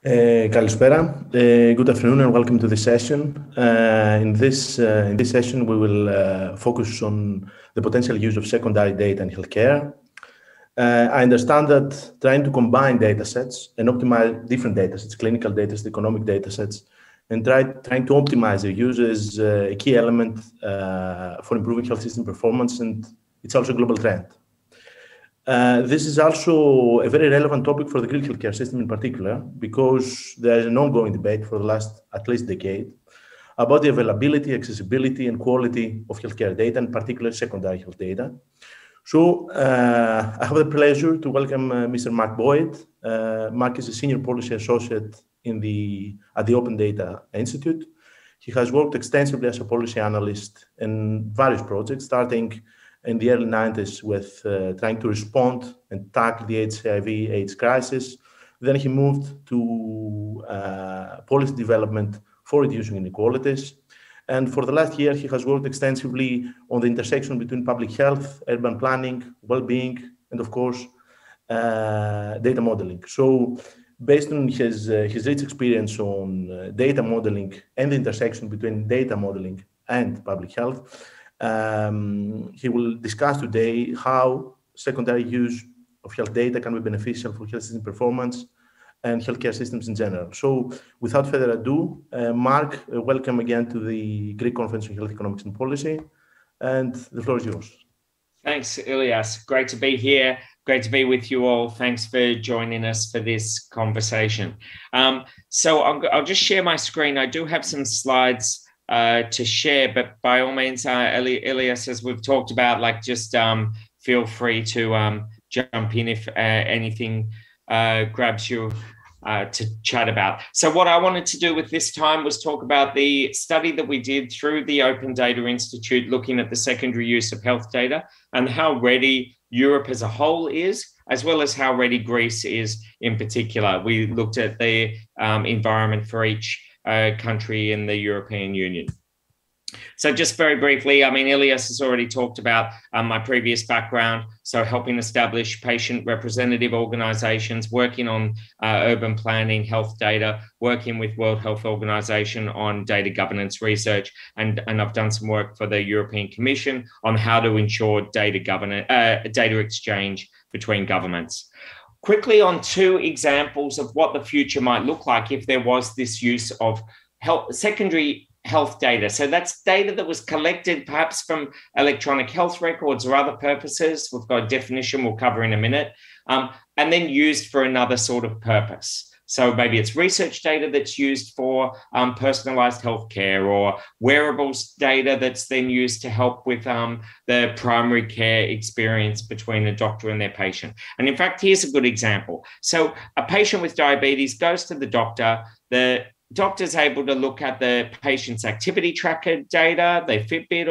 Καλησπέρα. Good afternoon and welcome to this session. In this session, we will focus on the potential use of secondary data in healthcare. I understand that trying to combine data sets and optimize different data sets, clinical data sets, economic data sets, and trying to optimize their use is a key element for improving health system performance, and it's also a global trend. This is also a very relevant topic for the Greek healthcare system in particular, because there is an ongoing debate for the last at least decade about the availability, accessibility, and quality of healthcare data, and particularly secondary health data. So I have the pleasure to welcome Mr. Mark Boyd. Mark is a senior policy associate at the Open Data Institute. He has worked extensively as a policy analyst in various projects, starting in the early 90s with trying to respond and tackle the HIV/AIDS crisis. Then he moved to policy development for reducing inequalities. And for the last year, he has worked extensively on the intersection between public health, urban planning, well-being, and of course, data modeling. So based on his rich experience on data modeling and the intersection between data modeling and public health, he will discuss today how secondary use of health data can be beneficial for health system performance and healthcare systems in general. So without further ado, Mark, welcome again to the Greek Conference on Health Economics and Policy, and the floor is yours. Thanks, Ilias. Great to be here. Great to be with you all. Thanks for joining us for this conversation. So I'll just share my screen. I do have some slides to share, but by all means, Ilias, as we've talked about, just feel free to jump in if anything grabs you to chat about. So what I wanted to do with this time was talk about the study that we did through the Open Data Institute, looking at the secondary use of health data and how ready Europe as a whole is, as well as how ready Greece is in particular. We looked at the environment for each country in the European Union. So just very briefly, Ilias has already talked about my previous background. So helping establish patient representative organizations, working on urban planning, health data, working with World Health Organization on data governance research. And I've done some work for the European Commission on how to ensure data exchange between governments. Quickly on two examples of what the future might look like if there was this use of secondary health data. So that's data that was collected perhaps from electronic health records or other purposes. We've got a definition we'll cover in a minute, and then used for another sort of purpose. So maybe it's research data that's used for personalized healthcare, or wearables data that's then used to help with the primary care experience between a doctor and their patient. And in fact, here's a good example. So a patient with diabetes goes to the doctor. The doctor's able to look at the patient's activity tracker data, their Fitbit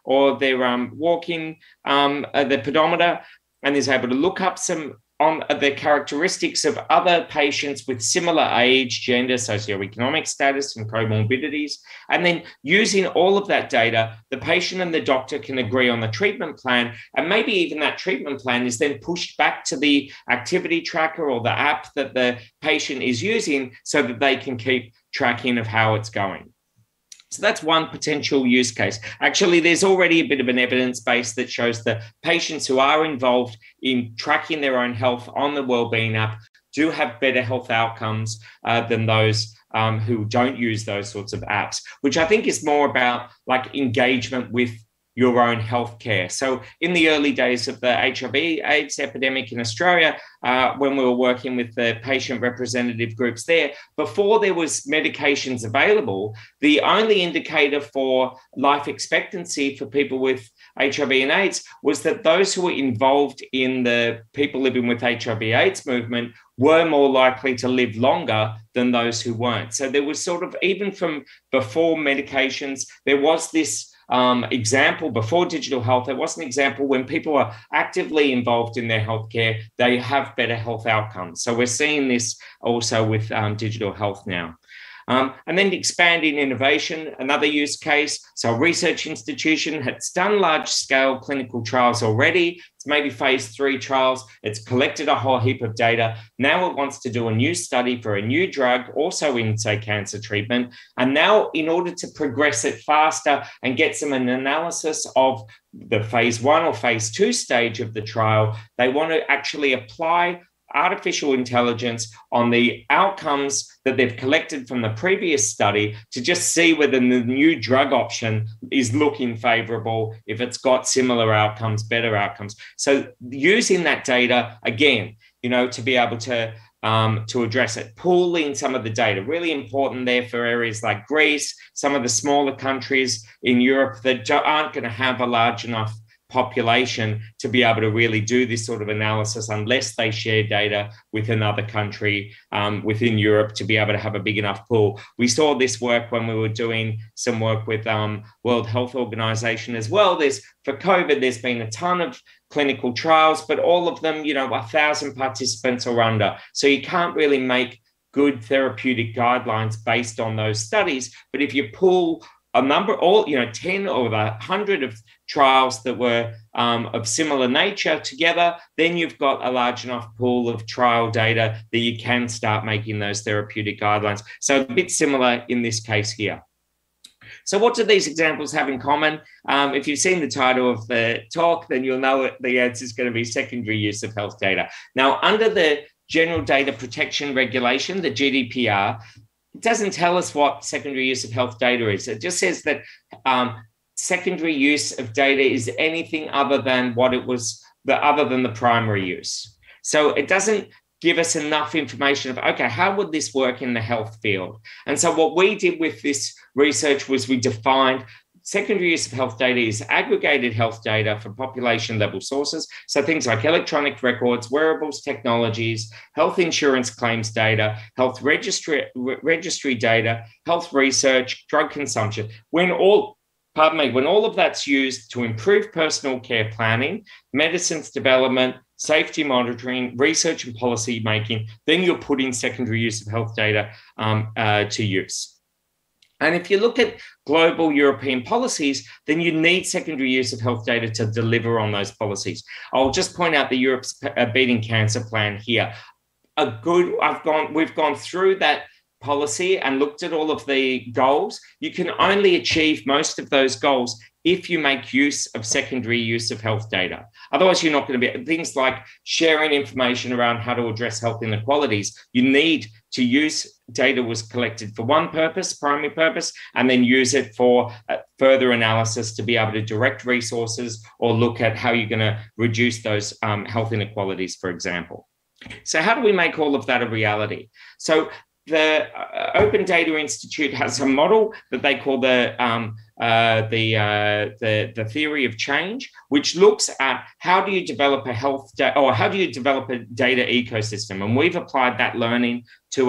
or their walking, the pedometer, and is able to look up some on the characteristics of other patients with similar age, gender, socioeconomic status, and comorbidities. And then using all of that data, the patient and the doctor can agree on the treatment plan. And maybe even that treatment plan is then pushed back to the activity tracker or the app that the patient is using so that they can keep tracking of how it's going. So that's one potential use case. Actually, there's already a bit of an evidence base that shows that patients who are involved in tracking their own health on the Wellbeing app do have better health outcomes than those who don't use those sorts of apps, which I think is more about engagement with your own healthcare. So in the early days of the HIV/AIDS epidemic in Australia, when we were working with the patient representative groups there, before there was medications available, the only indicator for life expectancy for people with HIV and AIDS was that those who were involved in the people living with HIV/AIDS movement were more likely to live longer than those who weren't. So there was sort of, even from before medications, there was this example before digital health. There was an example when people are actively involved in their healthcare, they have better health outcomes. So we're seeing this also with digital health now. And then expanding innovation, another use case. So a research institution has done large-scale clinical trials already. It's maybe phase 3 trials. It's collected a whole heap of data. Now it wants to do a new study for a new drug, also in, say, cancer treatment. And now, in order to progress it faster and get some analysis of the phase 1 or phase 2 stage of the trial, they want to actually apply artificial intelligence on the outcomes that they've collected from the previous study to just see whether the new drug option is looking favorable, if it's got similar outcomes, better outcomes. So using that data, again, you know, to be able to address it, pooling some of the data, really important there for areas like Greece, some of the smaller countries in Europe that aren't going to have a large enough population to be able to really do this sort of analysis unless they share data with another country within Europe to be able to have a big enough pool. We saw this work when we were doing some work with World Health Organization as well. For COVID, there's been a ton of clinical trials, but all of them, you know, 1,000 participants or under. So you can't really make good therapeutic guidelines based on those studies. But if you pool a number, 10 or 100 of trials that were of similar nature together, then you've got a large enough pool of trial data that you can start making those therapeutic guidelines. So a bit similar in this case here. So what do these examples have in common? If you've seen the title of the talk, then you'll know the answer is going to be secondary use of health data. Now, under the General Data Protection Regulation, the GDPR, it doesn't tell us what secondary use of health data is. It just says that secondary use of data is anything other than the primary use. So it doesn't give us enough information of, okay, how would this work in the health field? And so what we did with this research was we defined secondary use of health data is aggregated health data from population level sources. So things like electronic records, wearables technologies, health insurance claims data, health registry data, health research, drug consumption. When all of that's used to improve personal care planning, medicines development, safety monitoring, research and policy making, then you're putting secondary use of health data to use. And if you look at global European policies, then you need secondary use of health data to deliver on those policies. I'll just point out the Europe's Beating Cancer plan here. We've gone through that policy and looked at all of the goals. You can only achieve most of those goals if you make use of secondary use of health data. Otherwise, you're not going to be things like sharing information around how to address health inequalities. You need to use data was collected for one purpose, primary purpose, and then use it for further analysis to be able to direct resources or look at how you're going to reduce those health inequalities, for example. So how do we make all of that a reality? So the Open Data Institute has a model that they call the theory of change, which looks at how do you develop a how do you develop a data ecosystem, and we've applied that learning to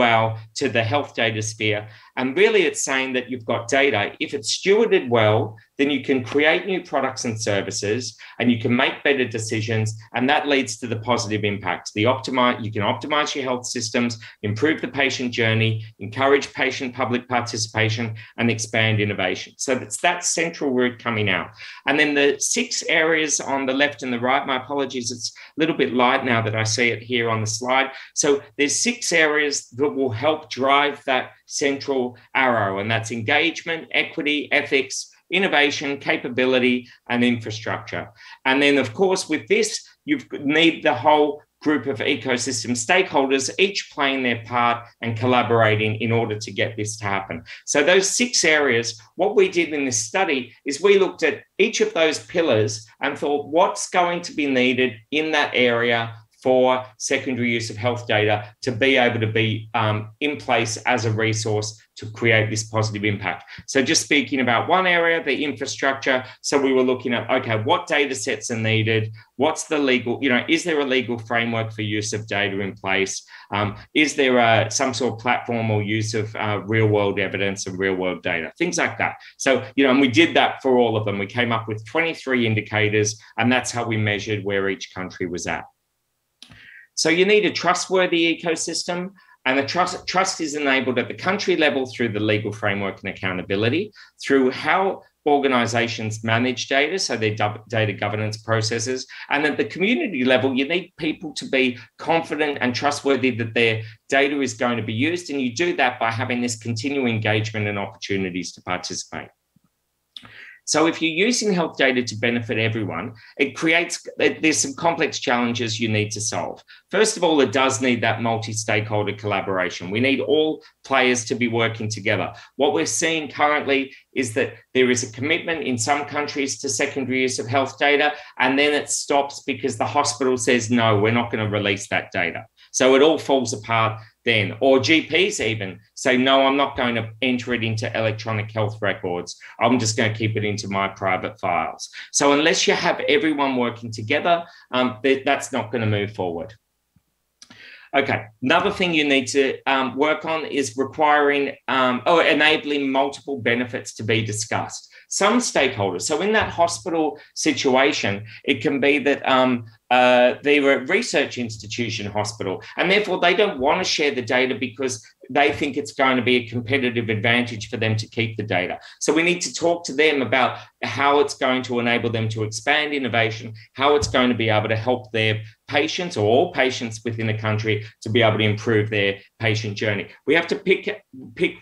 the health data sphere. And really it's saying that you've got data. If it's stewarded well, then you can create new products and services and you can make better decisions, and that leads to the positive impact. You can optimize your health systems, improve the patient journey, encourage patient-public participation, and expand innovation. So it's that central root coming out. And then the 6 areas on the left and the right, my apologies, it's a little bit light now that I see it here on the slide. So there's 6 areas that will help drive that central arrow, and that's engagement, equity, ethics, innovation, capability, and infrastructure. And then, of course, with this, you need the whole group of ecosystem stakeholders, each playing their part and collaborating in order to get this to happen. So those 6 areas, what we did in this study is we looked at each of those pillars and thought, what's going to be needed in that area for secondary use of health data to be able to be in place as a resource to create this positive impact. So just speaking about one area, the infrastructure. So we were looking at, okay, what data sets are needed? What's the legal, is there a legal framework for use of data in place? Is there some sort of platform or use of real world evidence and real world data? Things like that. So, and we did that for all of them. We came up with 23 indicators, and that's how we measured where each country was at. So you need a trustworthy ecosystem. And the trust is enabled at the country level through the legal framework and accountability, through how organizations manage data, so their data governance processes. And at the community level, you need people to be confident and trustworthy that their data is going to be used. And you do that by having this continual engagement and opportunities to participate. So if you're using health data to benefit everyone, there's some complex challenges you need to solve. First of all, it does need that multi-stakeholder collaboration. We need all players to be working together. What we're seeing currently is that there is a commitment in some countries to secondary use of health data, and then it stops because the hospital says, no, we're not going to release that data. So it all falls apart then. Or GPs even say, no, I'm not going to enter it into electronic health records. I'm just going to keep it into my private files. So unless you have everyone working together, that's not going to move forward. Okay, another thing you need to work on is enabling multiple benefits to be discussed. Some stakeholders, so in that hospital situation, it can be that they're a research institution hospital, and therefore they don't want to share the data because they think it's going to be a competitive advantage for them to keep the data. So we need to talk to them about how it's going to enable them to expand innovation, how it's going to be able to help their patients or all patients within the country to be able to improve their patient journey. We have to pick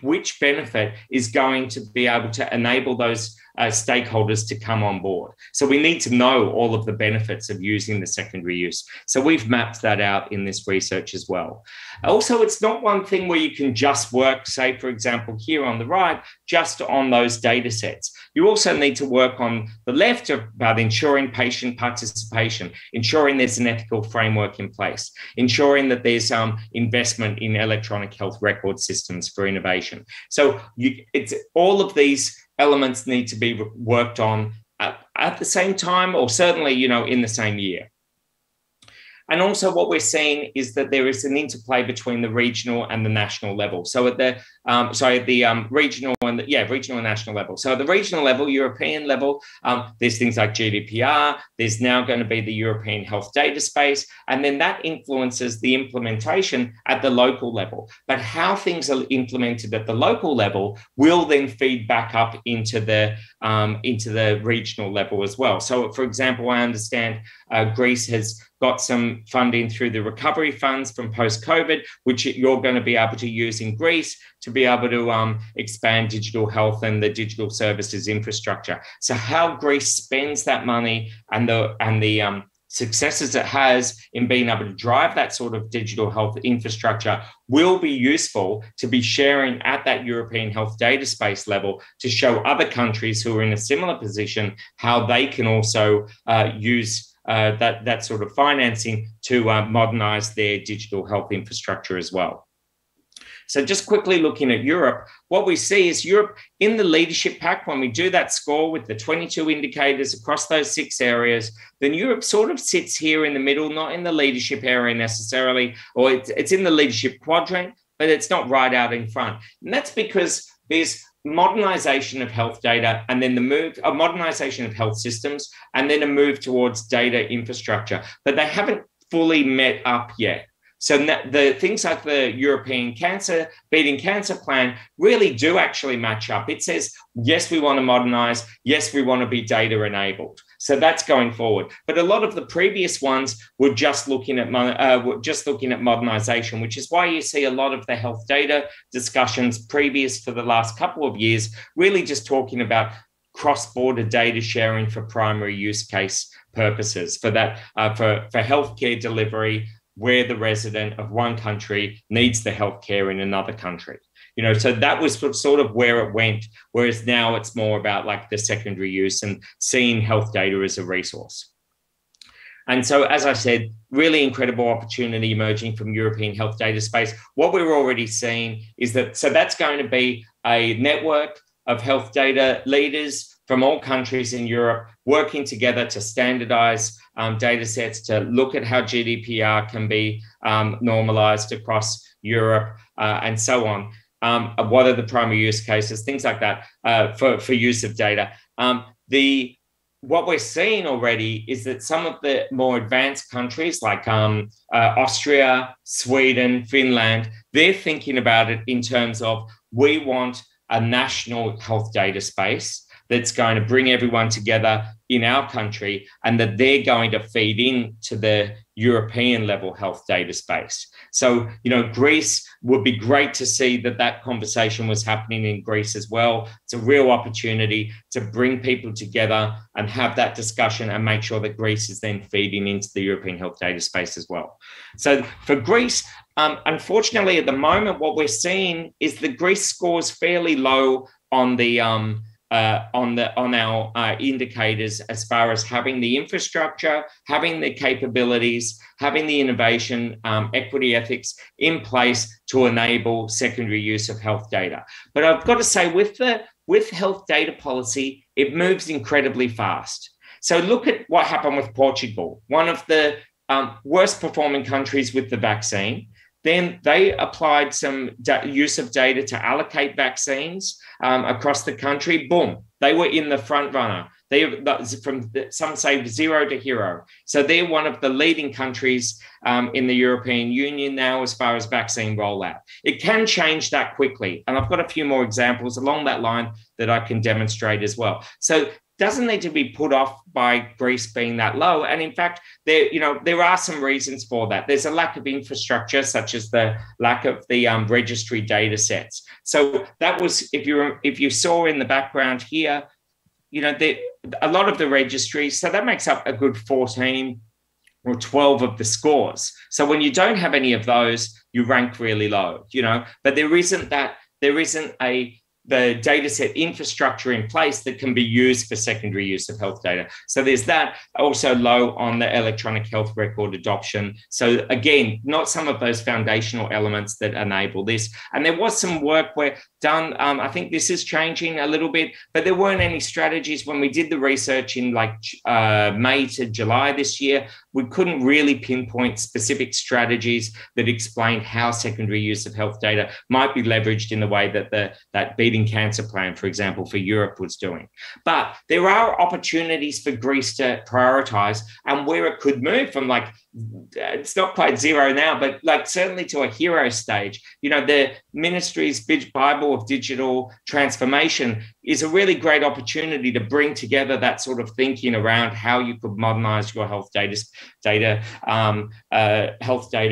which benefit is going to be able to enable those stakeholders to come on board. So we need to know all of the benefits of using the secondary use. So we've mapped that out in this research as well. Also, it's not one thing where you can just work, say, for example, here on the right, just on those data sets. You also need to work on the left about ensuring patient participation, ensuring there's an ethical framework in place, ensuring that there's investment in electronic health record systems for innovation. So it's all of these elements need to be worked on at the same time, or certainly, in the same year. And also what we're seeing is that there is an interplay between the regional and the national level. So at the regional and national level. So at the regional level, European level, there's things like GDPR, there's now going to be the European health data space, and then that influences the implementation at the local level. But how things are implemented at the local level will then feed back up into the regional level as well. So for example, I understand Greece has got some funding through the recovery funds from post-COVID, which you're going to be able to use in Greece to be able to expand digital health and the digital services infrastructure. So how Greece spends that money and the successes it has in being able to drive that sort of digital health infrastructure will be useful to be sharing at that European health data space level to show other countries who are in a similar position how they can also use that sort of financing to modernize their digital health infrastructure as well. So just quickly looking at Europe, what we see is Europe in the leadership pack, when we do that score with the 22 indicators across those 6 areas, then Europe sort of sits here in the middle, not in the leadership area necessarily, or it's in the leadership quadrant, but it's not right out in front. And that's because there's modernization of health data and then a modernization of health systems and then a move towards data infrastructure, but they haven't fully met up yet. So the things like the European Beating Cancer Plan really do actually match up. It says, yes, we want to modernize. Yes, we want to be data enabled. So that's going forward. But a lot of the previous ones were just looking at modernization, which is why you see a lot of the health data discussions previous for the last couple of years, really just talking about cross-border data sharing for primary use case purposes, for that, for healthcare delivery, where the resident of one country needs the healthcare in another country. So that was sort of where it went, whereas now it's more about like the secondary use and seeing health data as a resource. And so, as I said, really incredible opportunity emerging from European health data space. What we're already seeing is that, so that's going to be a network of health data leaders from all countries in Europe working together to standardize data sets, to look at how GDPR can be normalized across Europe and so on. What are the primary use cases, things like that for use of data. what we're seeing already is that some of the more advanced countries like Austria, Sweden, Finland, they're thinking about it in terms of, we want a national health data space that's going to bring everyone together in our country, and that they're going to feed into the European level health data space. So, you know, Greece would be great to see that that conversation was happening in Greece as well. It's a real opportunity to bring people together and have that discussion and make sure that Greece is then feeding into the European health data space as well. So for Greece, unfortunately, at the moment, what we're seeing is the Greece scores fairly low on the on our indicators as far as having the infrastructure, having the capabilities, having the innovation, equity ethics in place to enable secondary use of health data. But I've got to say, with health data policy, it moves incredibly fast. So look at what happened with Portugal, one of the worst performing countries with the vaccine. Then they applied some use of data to allocate vaccines across the country. Boom, they were in the front runner. From some say 0 to hero. So they're one of the leading countries in the European Union now as far as vaccine rollout. It can change that quickly. And I've got a few more examples along that line that I can demonstrate as well. So doesn't need to be put off by Greece being that low. And in fact, there are some reasons for that. There's a lack of infrastructure, such as the lack of the registry data sets. So that was, if you saw in the background here, a lot of the registries, so that makes up a good 14 or 12 of the scores. So when you don't have any of those, you rank really low, but there isn't the data set infrastructure in place that can be used for secondary use of health data. So there's that. Also low on the electronic health record adoption. So again, not some of those foundational elements that enable this. And there was some work done. I think this is changing a little bit, but there weren't any strategies when we did the research in May to July this year. We couldn't really pinpoint specific strategies that explained how secondary use of health data might be leveraged in the way that that Beating Cancer Plan, for example, for Europe was doing. But there are opportunities for Greece to prioritize, and where it could move from it's not quite zero now, but certainly to a hero stage. The ministry's Bible of digital transformation is a really great opportunity to bring together that sort of thinking around how you could modernize your health data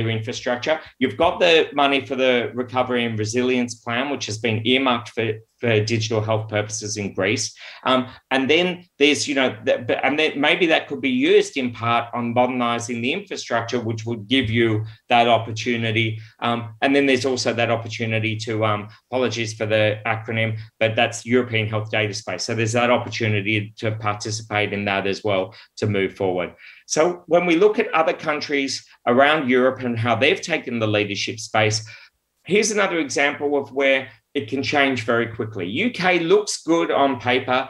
infrastructure. You've got the money for the Recovery and Resilience Plan, which has been earmarked for digital health purposes in Greece. And then there's, and then maybe that could be used in part on modernizing the infrastructure, which would give you that opportunity. And then there's also that opportunity to, apologies for the acronym, but that's European Health Data Space. So there's that opportunity to participate in that as well to move forward. So when we look at other countries around Europe and how they've taken the leadership space, here's another example of where it can change very quickly. UK looks good on paper,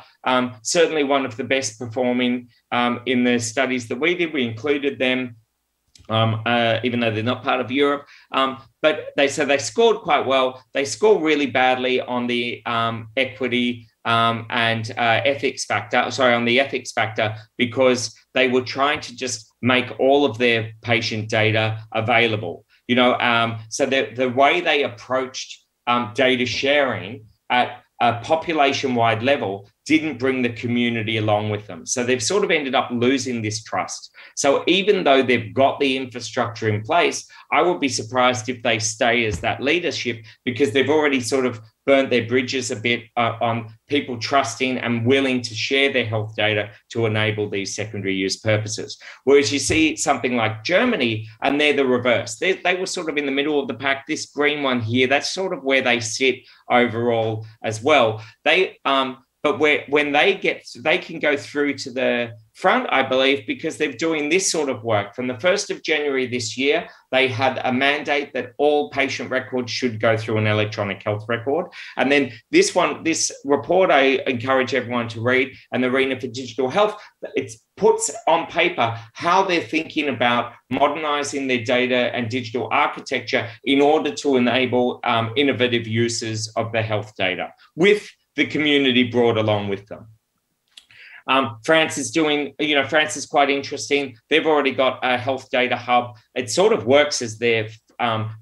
certainly one of the best performing in the studies that we did. We included them, even though they're not part of Europe. But they scored quite well. They score really badly on the equity and ethics factor, on the ethics factor, because they were trying to just make all of their patient data available. So the way they approached data sharing at a population-wide level didn't bring the community along with them. So they've sort of ended up losing this trust. So even though they've got the infrastructure in place, I would be surprised if they stay as that leadership, because they've already sort of burnt their bridges a bit on people trusting and willing to share their health data to enable these secondary use purposes. Whereas you see something like Germany, and they're the reverse. They were sort of in the middle of the pack. This green one here, that's sort of where they sit overall as well. But when they can go through to the front, I believe, because they're doing this sort of work. From the 1st of January this year, they had a mandate that all patient records should go through an electronic health record. And then this report, I encourage everyone to read, and the Arena for Digital Health, it puts on paper how they're thinking about modernizing their data and digital architecture in order to enable innovative uses of the health data with the community brought along with them. France is doing, France is quite interesting. They've already got a health data hub. It sort of works as their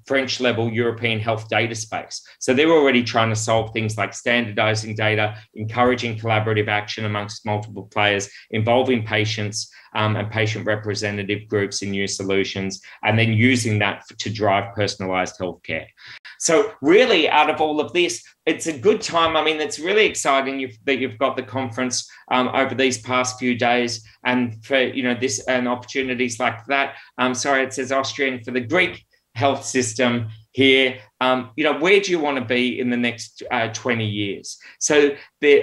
French level European health data space. So they're already trying to solve things like standardizing data, encouraging collaborative action amongst multiple players, involving patients and patient representative groups in new solutions, and then using that to drive personalized healthcare. So really, out of all of this, it's a good time. I mean, it's really exciting that you've got the conference over these past few days, and for this and opportunities like that. Sorry, it says Austrian for the Greek health system here. Where do you want to be in the next 20 years? So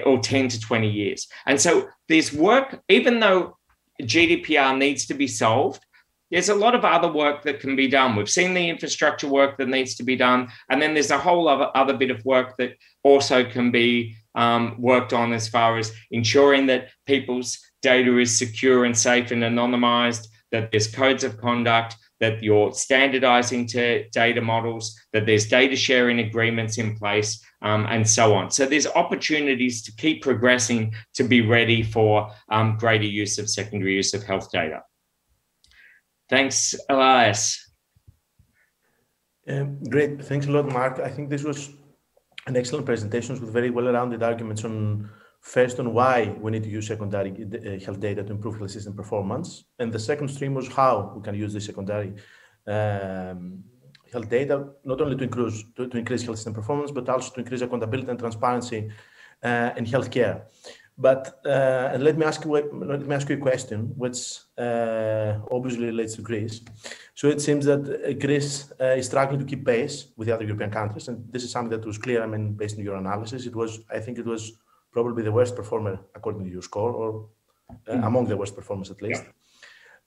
or 10 to 20 years. And so there's work, even though GDPR needs to be solved, there's a lot of other work that can be done. We've seen the infrastructure work that needs to be done. And then there's a whole other bit of work that also can be worked on as far as ensuring that people's data is secure and safe and anonymized, that there's codes of conduct, that you're standardizing to data models, that there's data sharing agreements in place, and so on. So there's opportunities to keep progressing to be ready for greater use of secondary use of health data. Thanks, Elias. Great. Thanks a lot, Mark. I think this was an excellent presentation with very well-rounded arguments on why we need to use secondary health data to improve health system performance. And the second stream was how we can use this secondary health data, not only to increase health system performance, but also to increase accountability and transparency in healthcare. But let me ask you a question, which obviously relates to Greece. So it seems that Greece is struggling to keep pace with the other European countries, and this is something that was clear. I mean, based on your analysis, I think it was probably the worst performer according to your score, or among the worst performers at least.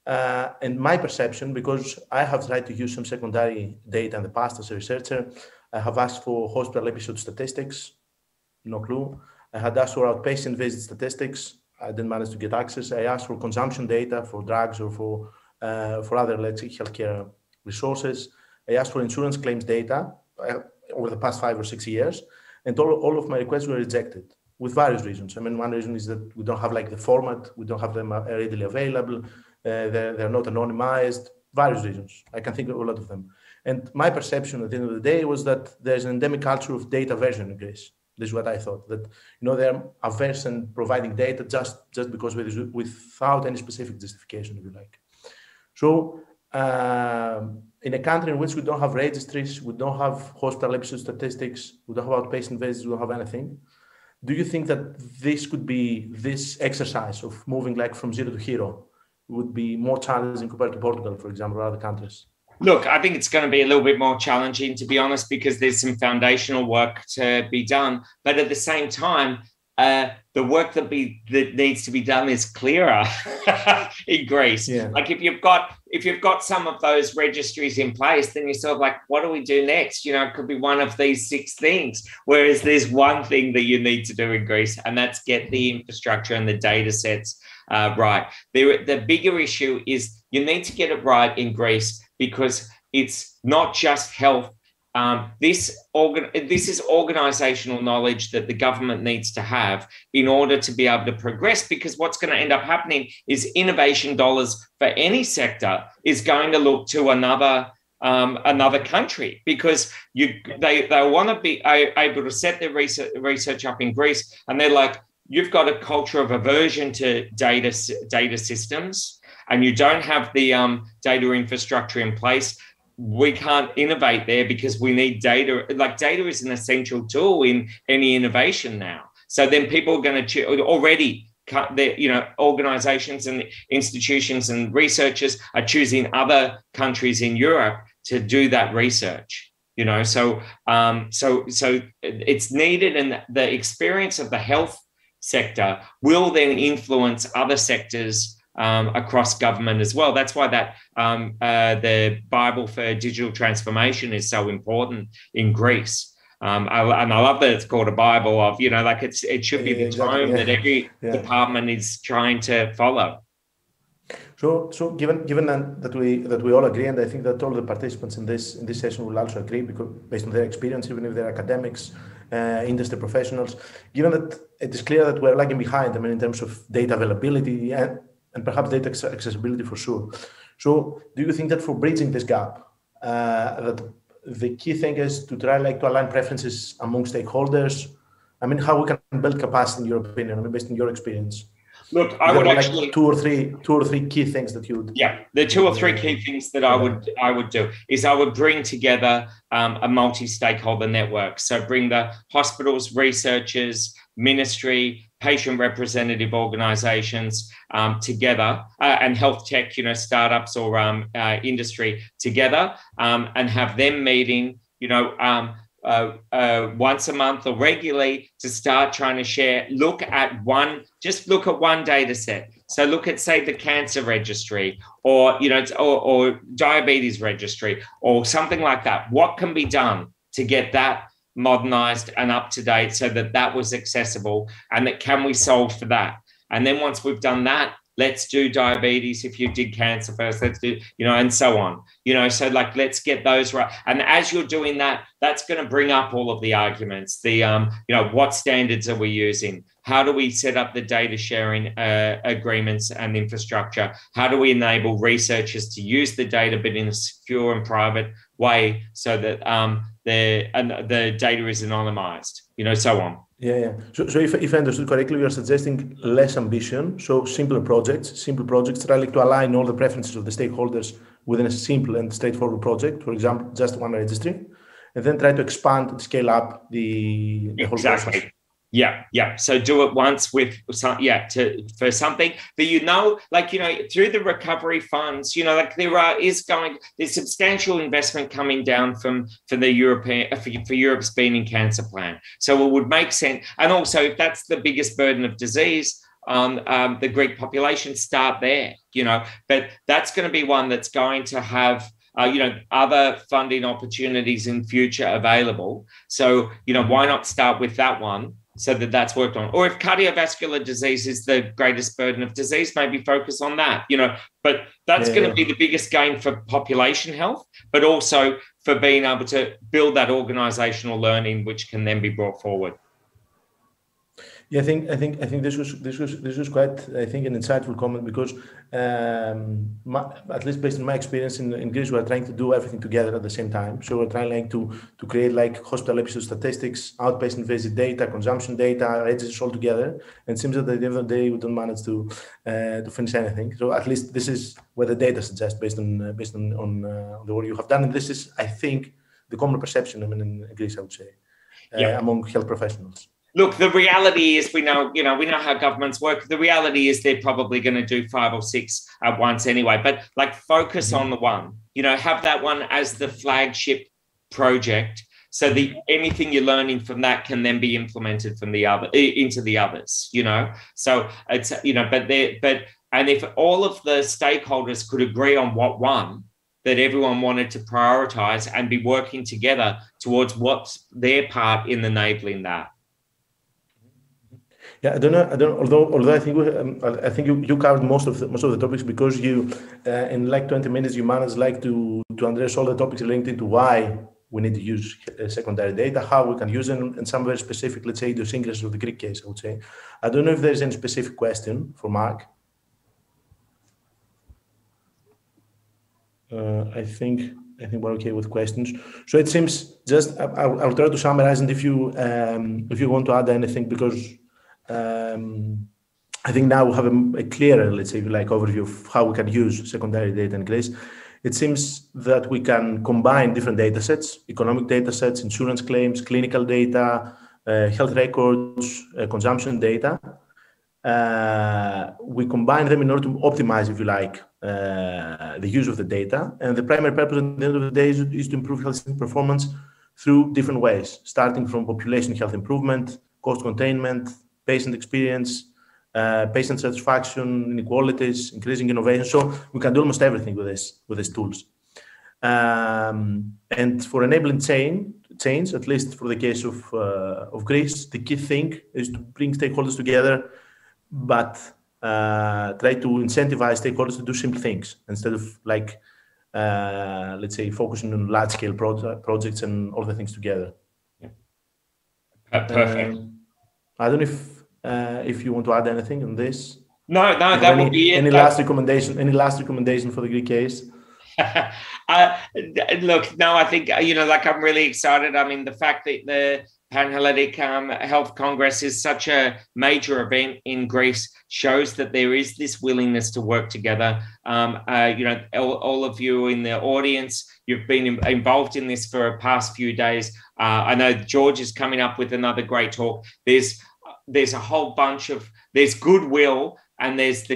Yeah. And my perception, because I have tried to use some secondary data in the past as a researcher, I have asked for hospital episode statistics, no clue. I had asked for outpatient visit statistics. I didn't manage to get access. I asked for consumption data for drugs or for other, let's say, healthcare resources. I asked for insurance claims data over the past 5 or 6 years, and all of my requests were rejected with various reasons. I mean, one reason is that we don't have the format, we don't have them readily available, they're not anonymized, various reasons. I can think of a lot of them. And my perception at the end of the day was that there's an endemic culture of data aversion in Greece. This is what I thought, that they're averse in providing data just because without any specific justification, if you like. So in a country in which we don't have registries, we don't have hospital episode statistics, we don't have outpatient visits, we don't have anything, do you think that this exercise of moving from zero to hero would be more challenging compared to Portugal, for example, or other countries? Look, I think it's going to be a little bit more challenging, to be honest, because there's some foundational work to be done. But at the same time, the work that needs to be done is clearer in Greece. Yeah. If you've got some of those registries in place, then you're sort of what do we do next? It could be one of these 6 things. Whereas there's one thing that you need to do in Greece, and that's get the infrastructure and the data sets right. The bigger issue is you need to get it right in Greece, because it's not just health. This is organizational knowledge that the government needs to have in order to be able to progress, because what's going to end up happening is innovation dollars for any sector is going to look to another country, because they want to be able to set their research up in Greece, and they're you've got a culture of aversion to data systems, and you don't have the data infrastructure in place. We can't innovate there because we need data. Data is an essential tool in any innovation now. So then people are going to already cut their, organizations and institutions and researchers are choosing other countries in Europe to do that research. So it's needed, and the experience of the health sector will then influence other sectors across government as well. That's why the Bible for digital transformation is so important in Greece. And I love that it's called a Bible of, it should be the tome that every department is trying to follow. So given that we all agree, and I think that all the participants in this session will also agree, because based on their experience, even if they're academics, industry professionals, given that it is clear that we're lagging behind, in terms of data availability and perhaps data accessibility for sure. So do you think that for bridging this gap, that the key thing is to try to align preferences among stakeholders? How we can build capacity in your opinion, based on your experience? Look, I would actually two or three key things that you would. Yeah, the two or three key things that I would do is I would bring together a multi-stakeholder network. So bring the hospitals, researchers, ministry, patient representative organizations together, and health tech, startups or industry together, and have them meeting, once a month or regularly to start trying to share, look at one data set. So look at, say, the cancer registry or diabetes registry or something like that. What can be done to get that modernized and up to date so that was accessible, and that can we solve for that? And then once we've done that, let's do diabetes. If you did cancer first, let's do, and so on, so let's get those right. And as you're doing that, that's going to bring up all of the arguments, what standards are we using? How do we set up the data sharing agreements and infrastructure? How do we enable researchers to use the data, but in a secure and private way so that the data is anonymized, so on. Yeah. So if I understood correctly, you are suggesting less ambition, so simpler projects, try to align all the preferences of the stakeholders within a simple and straightforward project, for example, just one registry, and then try to expand and scale up the whole process. Yeah. So do it once with for something that through the recovery funds, there's substantial investment coming down for the Europe's Beating Cancer Plan. So it would make sense, and also if that's the biggest burden of disease on the Greek population, start there. But that's going to be one that's going to have other funding opportunities in future available. So why not start with that one? So that's worked on. Or if cardiovascular disease is the greatest burden of disease, maybe focus on that, but that's going to be the biggest gain for population health, but also for being able to build that organizational learning, which can then be brought forward. Yeah, I think this was quite, an insightful comment, because at least based on my experience in Greece, we're trying to do everything together at the same time. So we're trying to create hospital episode statistics, outpatient visit data, consumption data, registers all together. And it seems that at the end of the day, we don't manage to finish anything. So at least this is what the data suggests based on the work you have done. And this is, I think, the common perception in Greece, I would say, among health professionals. Look, the reality is we know how governments work. The reality is they're probably going to do 5 or 6 at once anyway. But focus on the one, have that one as the flagship project, so that anything you're learning from that can then be implemented from the other into the others. So it's and if all of the stakeholders could agree on what one that everyone wanted to prioritize and be working together towards what's their part in enabling that. Yeah, I don't know. Although I think you covered most of the topics, because you in 20 minutes you managed to address all the topics linked to why we need to use secondary data, how we can use it, and some very specific, let's say, idiosyncrasies of the Greek case, I would say. I don't know if there's any specific question for Mark. I think we're okay with questions. So it seems I'll try to summarize, and if you want to add anything, because I think now we have a clearer, let's say, overview of how we can use secondary data in Greece. It seems that we can combine different data sets, economic data sets, insurance claims, clinical data, health records, consumption data. We combine them in order to optimize, the use of the data. And the primary purpose at the end of the day is to improve health performance through different ways, starting from population health improvement, cost containment, patient experience, patient satisfaction, inequalities, increasing innovation. So we can do almost everything with these tools. And for enabling change, at least for the case of Greece, the key thing is to bring stakeholders together, but try to incentivize stakeholders to do simple things instead of let's say, focusing on large-scale projects and all the things together. Perfect. I don't know if you want to add anything on this. No, that will be it. Any last recommendation for the Greek case? Look, no, I think, like, I'm really excited. I mean, the fact that the Pan-Hellenic Health Congress is such a major event in Greece shows that there is this willingness to work together. All of you in the audience, you've been involved in this for the past few days. I know George is coming up with another great talk. There's a whole bunch of, there's goodwill, and there's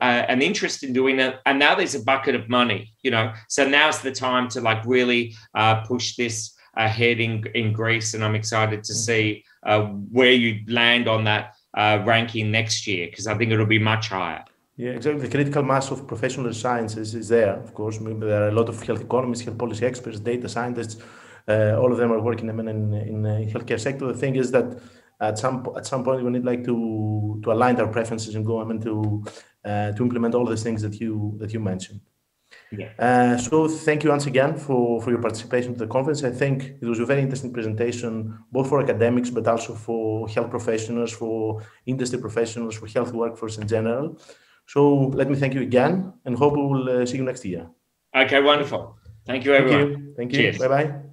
an interest in doing it, and now there's a bucket of money, so now's the time to like really push this ahead in Greece, and I'm excited to see where you land on that ranking next year, because I think it'll be much higher. Yeah, exactly. The critical mass of professional sciences is there, of course. There are a lot of health economists, health policy experts, data scientists. All of them are working in the healthcare sector. The thing is that at some point we need like to align our preferences and go to implement all these things that you mentioned. Yeah. So thank you once again for your participation to the conference. I think it was a very interesting presentation, both for academics, but also for health professionals, for industry professionals, for health workforce in general. So let me thank you again, and hope we will see you next year. Okay, wonderful. Thank you, everyone. Thank you. Bye-bye.